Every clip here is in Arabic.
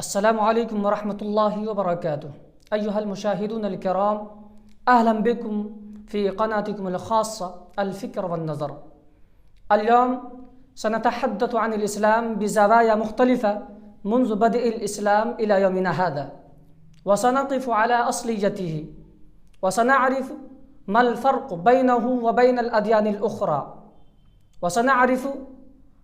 السلام عليكم ورحمة الله وبركاته. أيها المشاهدون الكرام، أهلا بكم في قناتكم الخاصة الفكر والنظر. اليوم سنتحدث عن الإسلام بزوايا مختلفة منذ بدء الإسلام إلى يومنا هذا، وسنقف على أصليته، وسنعرف ما الفرق بينه وبين الأديان الأخرى، وسنعرف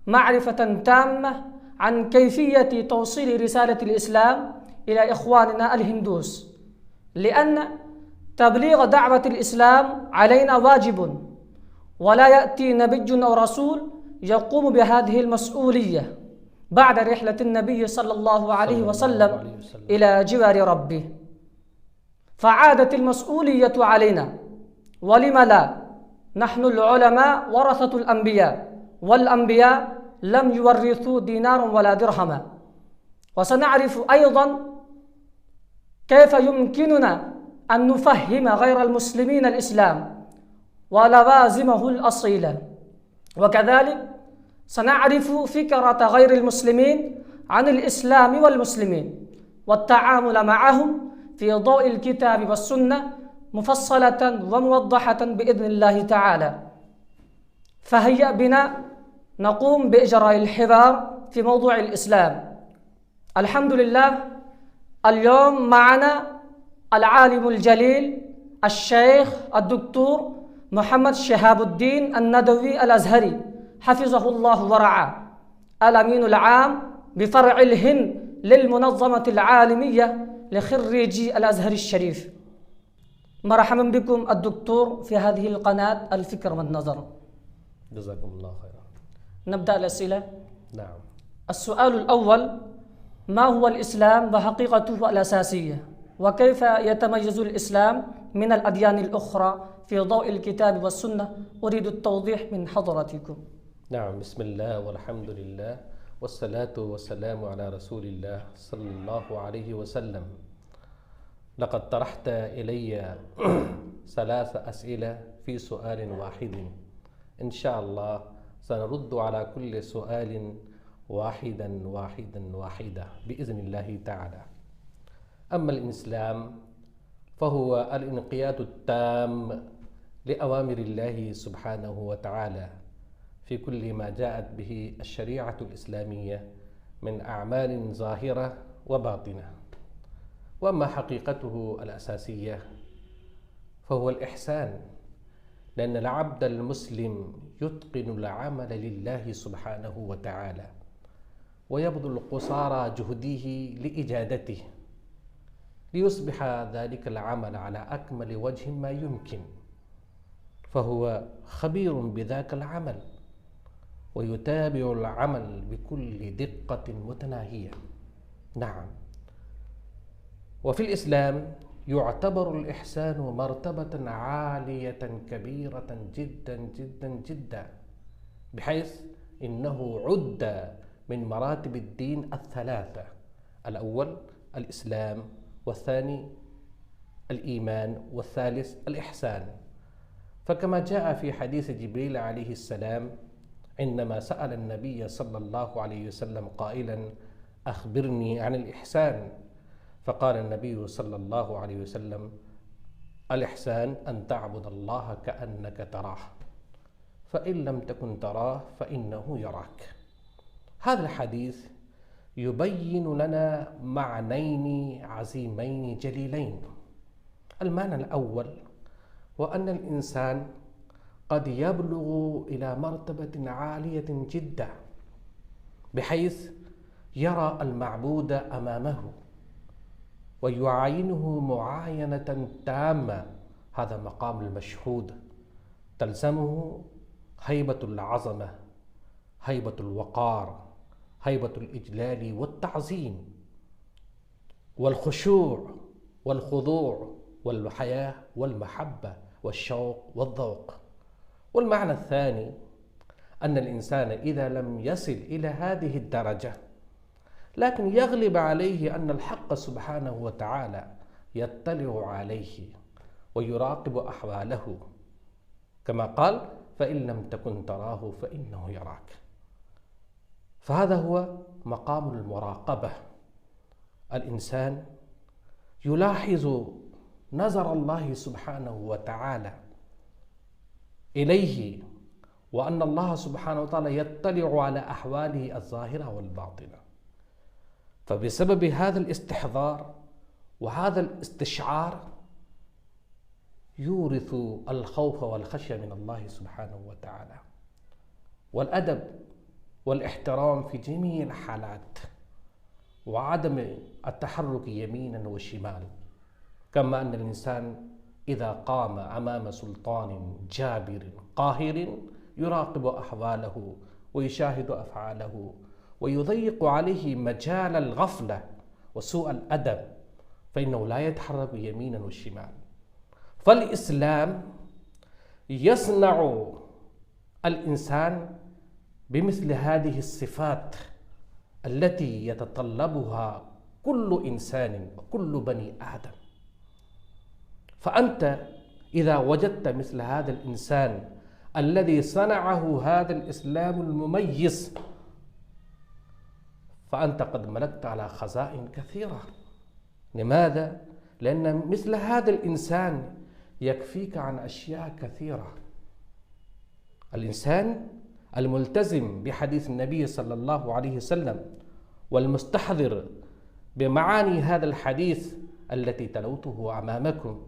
معرفة تامة عن كيفية توصيل رسالة الإسلام إلى إخواننا الهندوس، لأن تبليغ دعوة الإسلام علينا واجب، ولا يأتي نبي أو رسول يقوم بهذه المسؤولية بعد رحلة النبي صلى الله عليه وسلم إلى جوار ربه، فعادت المسؤولية علينا. ولم لا؟ نحن العلماء ورثة الأنبياء، والأنبياء لم يورثوا دينارا ولا درهما. وسنعرف أيضا كيف يمكننا أن نفهم غير المسلمين الإسلام ولوازمه الأصيلة، وكذلك سنعرف فكرة غير المسلمين عن الإسلام والمسلمين والتعامل معهم في ضوء الكتاب والسنة مفصلة وموضحة بإذن الله تعالى. فهيأ بنا نقوم بإجراء الحوار في موضوع الإسلام. الحمد لله، اليوم معنا العالم الجليل الشيخ الدكتور محمد شهاب الدين الندوي الأزهري حفظه الله ورعاه، الأمين العام بفرع الهند للمنظمة العالمية لخريجي الأزهر الشريف. مرحبا بكم الدكتور في هذه القناة الفكر والنظر. جزاكم الله خيرا. نبدأ الأسئلة. نعم. السؤال الأول: ما هو الإسلام وحقيقته الأساسية؟ وكيف يتميز الإسلام من الأديان الأخرى في ضوء الكتاب والسنة؟ أريد التوضيح من حضرتكم. نعم، بسم الله والحمد لله والصلاة والسلام على رسول الله صلى الله عليه وسلم. لقد طرحت إلي 3 أسئلة في سؤال واحد. إن شاء الله سنرد على كل سؤال واحدا بإذن الله تعالى. أما الإسلام فهو الانقياد التام لأوامر الله سبحانه وتعالى في كل ما جاءت به الشريعة الإسلامية من أعمال ظاهرة وباطنة. وأما حقيقته الأساسية فهو الإحسان، لأن العبد المسلم يتقن العمل لله سبحانه وتعالى ويبذل قصارى جهده لإجادته ليصبح ذلك العمل على أكمل وجه ما يمكن، فهو خبير بذاك العمل ويتابع العمل بكل دقة متناهية. نعم. وفي الإسلام يعتبر الإحسان مرتبة عالية كبيرة جدا جدا جدا، بحيث إنه عد من مراتب الدين 3: الأول الإسلام، والثاني الإيمان، والثالث الإحسان. فكما جاء في حديث جبريل عليه السلام عندما سأل النبي صلى الله عليه وسلم قائلا: أخبرني عن الإحسان، فقال النبي صلى الله عليه وسلم: الإحسان أن تعبد الله كأنك تراه، فإن لم تكن تراه فإنه يراك. هذا الحديث يبين لنا معنيين عظيمين جليلين. المعنى الأول وأن الإنسان قد يبلغ إلى مرتبة عالية جدا بحيث يرى المعبود أمامه ويعاينه معاينة تامة. هذا مقام المشهود، تلزمه هيبة العظمة، هيبة الوقار، هيبة الإجلال والتعظيم والخشوع والخضوع والحياة والمحبة والشوق والذوق. والمعنى الثاني أن الإنسان إذا لم يصل إلى هذه الدرجة لكن يغلب عليه أن الحق سبحانه وتعالى يطلع عليه ويراقب أحواله، كما قال: فإن لم تكن تراه فإنه يراك. فهذا هو مقام المراقبة الإنسان يلاحظ نظر الله سبحانه وتعالى إليه، وأن الله سبحانه وتعالى يطلع على أحواله الظاهرة والباطنة. فبسبب هذا الاستحضار وهذا الاستشعار يورث الخوف والخشية من الله سبحانه وتعالى، والأدب والاحترام في جميع الحالات، وعدم التحرك يمينا وشمال. كما أن الإنسان إذا قام أمام سلطان جابر قاهر يراقب أحواله ويشاهد أفعاله ويضيق عليه مجال الغفلة وسوء الأدب، فإنه لا يتحرك يمينا وشمال. فالإسلام يصنع الإنسان بمثل هذه الصفات التي يتطلبها كل إنسان وكل بني آدم. فأنت إذا وجدت مثل هذا الإنسان الذي صنعه هذا الإسلام المميز، فأنت قد ملكت على خزائن كثيرة. لماذا؟ لأن مثل هذا الإنسان يكفيك عن أشياء كثيرة. الإنسان الملتزم بحديث النبي صلى الله عليه وسلم والمستحضر بمعاني هذا الحديث التي تلوته أمامكم،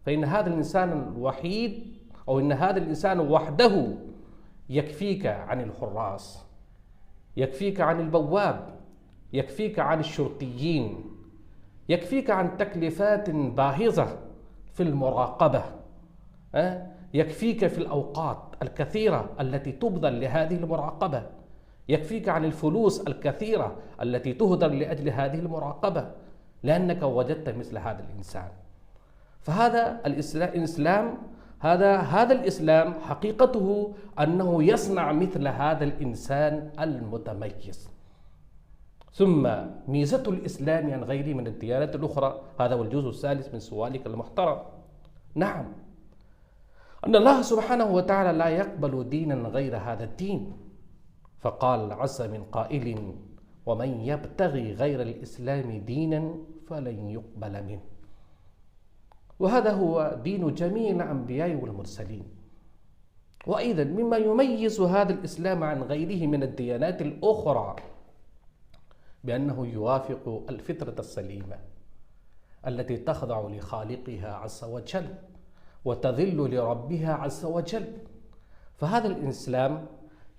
فإن هذا الإنسان الوحيد أو إن هذا الإنسان وحده يكفيك عن الحراس، يكفيك عن البواب، يكفيك عن الشرطيين، يكفيك عن تكلفات باهظة في المراقبة، يكفيك في الأوقات الكثيرة التي تبذل لهذه المراقبة، يكفيك عن الفلوس الكثيرة التي تهدر لأجل هذه المراقبة، لأنك وجدت مثل هذا الإنسان. فهذا الإسلام هذا الإسلام حقيقته أنه يصنع مثل هذا الإنسان المتميز. ثم ميزة الإسلام عن غيره من الديانات الأخرى، هذا هو الجزء الثالث من سؤالك المحترم. نعم، أن الله سبحانه وتعالى لا يقبل دينا غير هذا الدين، فقال عز من قائل: ومن يبتغي غير الإسلام دينا فلن يقبل منه. وهذا هو دين جميع الأنبياء والمرسلين. وأيضا مما يميز هذا الإسلام عن غيره من الديانات الأخرى بأنه يوافق الفطرة السليمة التي تخضع لخالقها عز وجل وتذل لربها عز وجل. فهذا الإسلام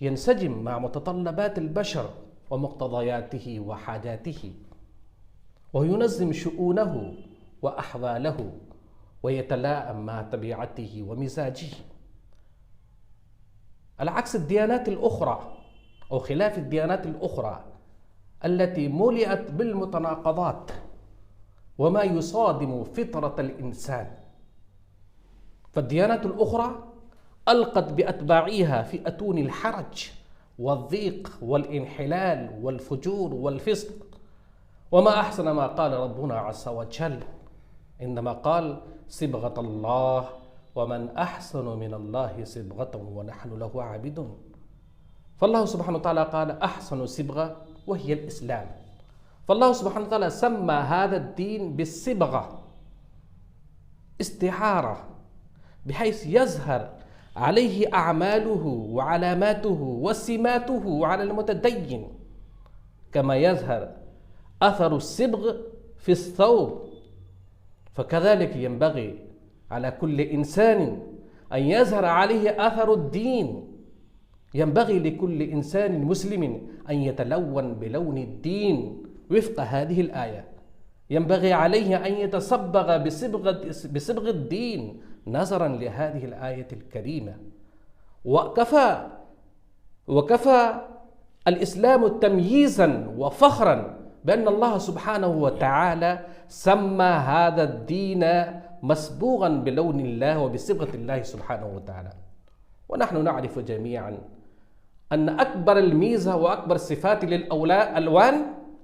ينسجم مع متطلبات البشر ومقتضياته وحاجاته، وينظم شؤونه وأحواله ويتلائم مع طبيعته ومزاجه، على عكس الديانات الأخرى أو خلاف الديانات الأخرى التي ملئت بالمتناقضات وما يصادم فطرة الإنسان. فالديانات الأخرى ألقت بأتباعها في أتون الحرج والضيق والانحلال والفجور والفسق. وما أحسن ما قال ربنا عز وجل عندما قال: صبغة الله ومن أحسن من الله صبغة ونحن له عابدون. فالله سبحانه وتعالى قال: أحسن صبغة وهي الإسلام. فالله سبحانه وتعالى سمى هذا الدين بالصبغة، استعارة، بحيث يظهر عليه أعماله وعلاماته وسماته على المتدين، كما يظهر أثر الصبغ في الثوب. فكذلك ينبغي على كل إنسان أن يظهر عليه أثر الدين. ينبغي لكل إنسان مسلم أن يتلون بلون الدين وفق هذه الآية. ينبغي عليه أن يتصبغ بصبغ الدين نظرا لهذه الآية الكريمة. وكفى الإسلام تمييزا وفخرا بأن الله سبحانه وتعالى سمى هذا الدين مسبوغا بلون الله وبصبغة الله سبحانه وتعالى. ونحن نعرف جميعا أن أكبر الميزة وأكبر الصفات للألوان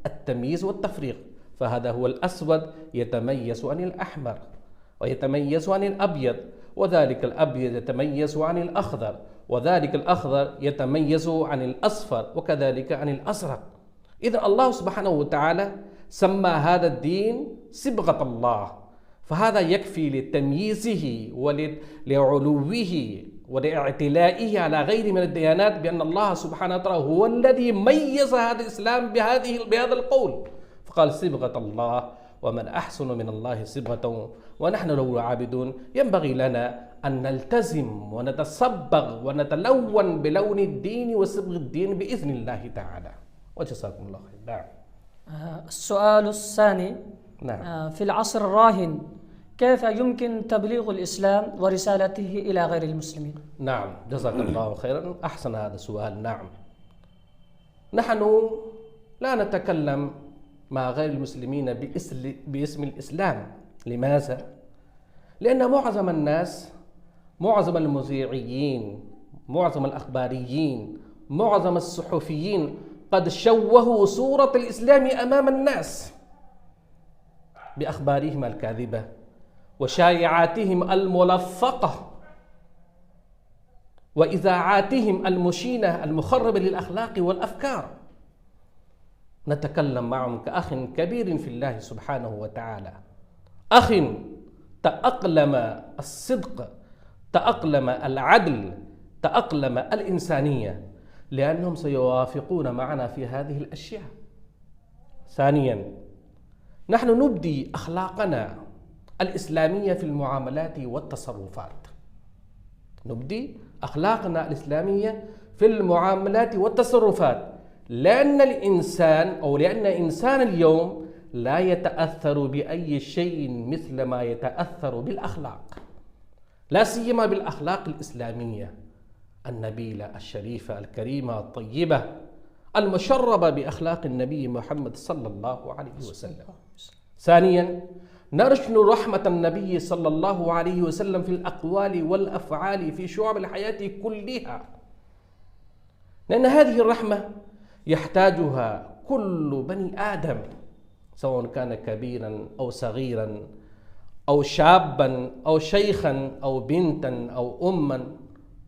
التمييز والتفريق. فهذا هو الأسود يتميز عن الأحمر ويتميز عن الأبيض، وذلك الأبيض يتميز عن الأخضر، وذلك الأخضر يتميز عن الأصفر، وكذلك عن الأزرق. إذا الله سبحانه وتعالى سمى هذا الدين صبغة الله، فهذا يكفي لتمييزه ولعلوه ولاعتلائه على غير من الديانات بأن الله سبحانه وتعالى هو الذي ميز هذا الإسلام بهذا القول، فقال صبغة الله ومن أحسن من الله صبغة ونحن له عابدون. ينبغي لنا أن نلتزم ونتصبغ ونتلون بلون الدين وصبغ الدين بإذن الله تعالى. وجزاكم الله خير. نعم. السؤال الثاني: نعم. في العصر الراهن كيف يمكن تبليغ الإسلام ورسالته إلى غير المسلمين؟ نعم، جزاك الله خيرا، أحسن هذا السؤال. نعم، نحن لا نتكلم مع غير المسلمين باسم الإسلام. لماذا؟ لأن معظم الناس، معظم المذيعين، معظم الأخباريين، معظم الصحفيين قد شوهوا صورة الإسلام أمام الناس بأخبارهم الكاذبة وشائعاتهم الملفقة وإذاعاتهم المشينة المخربة للأخلاق والأفكار. نتكلم معهم كأخ كبير في الله سبحانه وتعالى، أخ تأقلم الصدق، تأقلم العدل، تأقلم الإنسانية، لأنهم سيوافقون معنا في هذه الأشياء. ثانيا، نحن نبدي أخلاقنا الإسلامية في المعاملات والتصرفات، نبدي أخلاقنا الإسلامية في المعاملات والتصرفات، لأن إنسان اليوم لا يتأثر بأي شيء مثل ما يتأثر بالأخلاق، لا سيما بالأخلاق الإسلامية النبيلة الشريفة الكريمة الطيبة المشربة بأخلاق النبي محمد صلى الله عليه وسلم. ثانيا، نرشد رحمة النبي صلى الله عليه وسلم في الأقوال والأفعال في شعب الحياة كلها، لأن هذه الرحمة يحتاجها كل بني آدم، سواء كان كبيرا أو صغيرا أو شابا أو شيخا أو بنتا أو أما.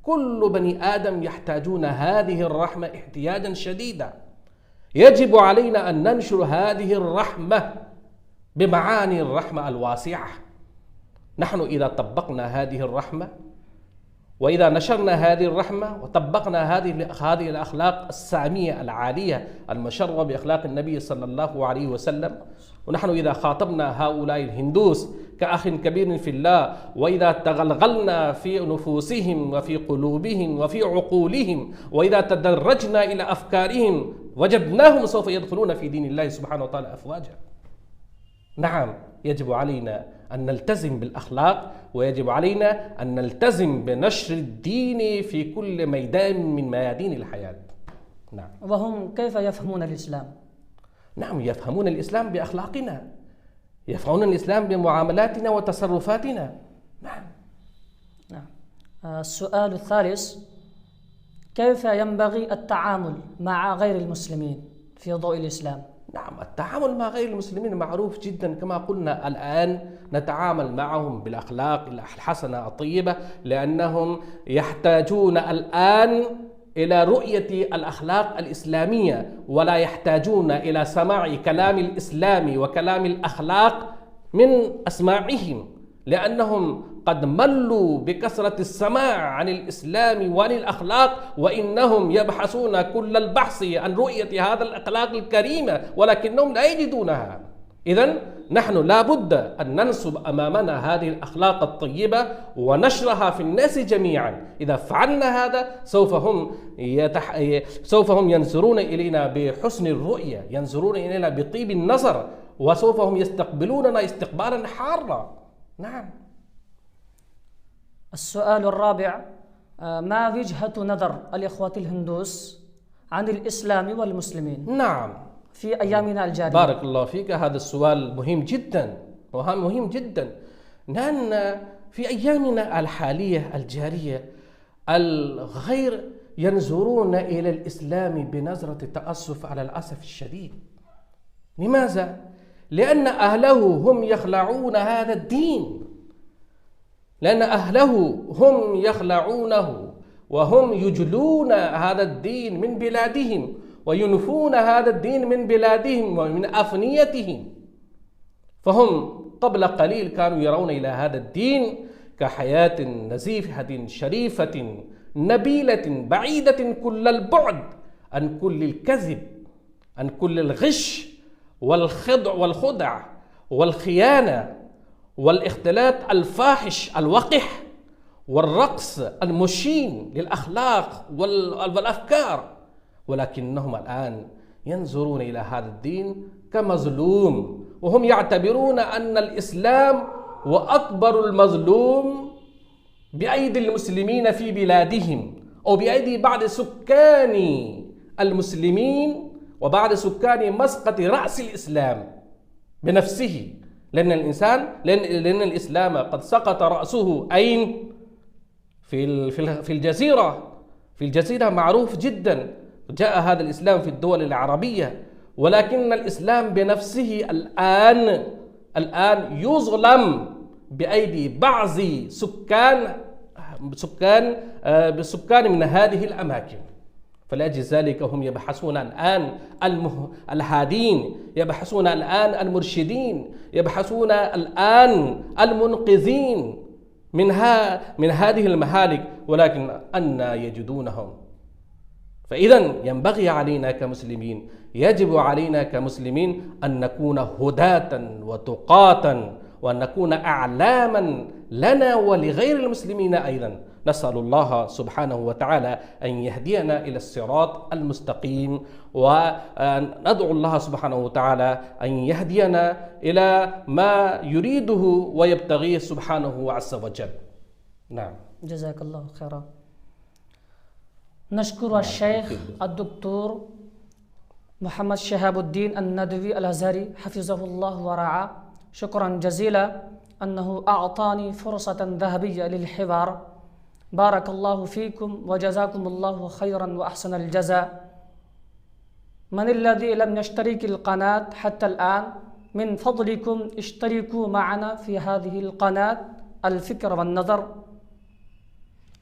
كل بني آدم يحتاجون هذه الرحمة احتياجا شديدا. يجب علينا أن ننشر هذه الرحمة بمعاني الرحمة الواسعة. نحن إذا طبقنا هذه الرحمة وإذا نشرنا هذه الرحمة وطبقنا هذه الأخلاق السامية العالية المشربة بأخلاق النبي صلى الله عليه وسلم، ونحن إذا خاطبنا هؤلاء الهندوس كأخ كبير في الله، وإذا تغلغلنا في نفوسهم وفي قلوبهم وفي عقولهم، وإذا تدرجنا إلى أفكارهم، وجدناهم سوف يدخلون في دين الله سبحانه وتعالى أفواجا. نعم، يجب علينا أن نلتزم بالأخلاق، ويجب علينا أن نلتزم بنشر الدين في كل ميدان من ميادين الحياة. نعم. وهم كيف يفهمون الإسلام؟ نعم، يفهمون الإسلام بأخلاقنا، يفهمون الإسلام بمعاملاتنا وتصرفاتنا. نعم. نعم. السؤال الثالث: كيف ينبغي التعامل مع غير المسلمين في ضوء الإسلام؟ نعم، التعامل مع غير المسلمين معروف جدا، كما قلنا الآن نتعامل معهم بالأخلاق الحسنة الطيبة، لأنهم يحتاجون الآن إلى رؤية الأخلاق الإسلامية، ولا يحتاجون إلى سماع كلام الإسلام وكلام الأخلاق من أسماعهم، لأنهم قد ملوا بكثرة السماع عن الإسلام وعن الأخلاق، وإنهم يبحثون كل البحث عن رؤية هذا الأخلاق الكريمة ولكنهم لا يجدونها. إذن نحن لا بد أن ننسب أمامنا هذه الأخلاق الطيبة ونشرها في الناس جميعا. إذا فعلنا هذا سوف هم ينظرون إلينا بحسن الرؤية، ينظرون إلينا بطيب النظر، وسوف هم يستقبلوننا استقبالا حارا. نعم. السؤال الرابع: ما وجهة نظر الإخوة الهندوس عن الإسلام والمسلمين نعم في أيامنا الجارية؟ بارك الله فيك، هذا السؤال مهم جدا مهم جدا، لأن في أيامنا الحالية الجارية الغير ينظرون إلى الإسلام بنظرة تأسف على الأسف الشديد. لماذا؟ لأن أهله هم يخلعون هذا الدين، لأن أهله هم يخلعونه وهم يجلون هذا الدين من بلادهم، وينفون هذا الدين من بلادهم ومن أفنيتهم. فهم قبل قليل كانوا يرون إلى هذا الدين كحياة نزيهة شريفة نبيلة بعيدة كل البعد عن كل الكذب، عن كل الغش والخدع والخيانة والاختلاط الفاحش الوقح والرقص المشين للأخلاق والأفكار. ولكنهم الآن ينظرون إلى هذا الدين كمظلوم، وهم يعتبرون أن الإسلام هو أكبر المظلوم بأيدي المسلمين في بلادهم، أو بأيدي بعض سكان المسلمين وبعض سكان مسقط رأس الإسلام بنفسه. لأن الإسلام قد سقط رأسه أين؟ في الجزيرة. في الجزيرة معروف جدا، جاء هذا الإسلام في الدول العربية، ولكن الإسلام بنفسه الآن يظلم بأيدي بعض سكان من هذه الأماكن. فلأجل ذلك هم يبحثون الآن الهادين، يبحثون الآن المرشدين، يبحثون الآن المنقذين من هذه المهالك، ولكن أن يجدونهم؟ فإذا ينبغي علينا كمسلمين، يجب علينا كمسلمين أن نكون هداة وتقاة، وأن نكون أعلاما لنا ولغير المسلمين أيضا. نسأل الله سبحانه وتعالى أن يهدينا إلى الصراط المستقيم، وندعو الله سبحانه وتعالى أن يهدينا إلى ما يريده ويبتغيه سبحانه عز وجل. نعم، جزاك الله خيرا. نشكر الشيخ الدكتور محمد شهاب الدين الندوي الأزهري حفظه الله ورعاه شكرا جزيلا أنه أعطاني فرصة ذهبية للحوار. بارك الله فيكم وجزاكم الله خيرا وأحسن الجزاء. من الذي لم يشترك القناة حتى الآن، من فضلكم اشتركوا معنا في هذه القناة الفكر والنظر.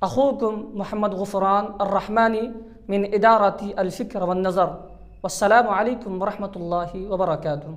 أخوكم محمد غفران الرحماني من إدارة الفكر والنظر، والسلام عليكم ورحمة الله وبركاته.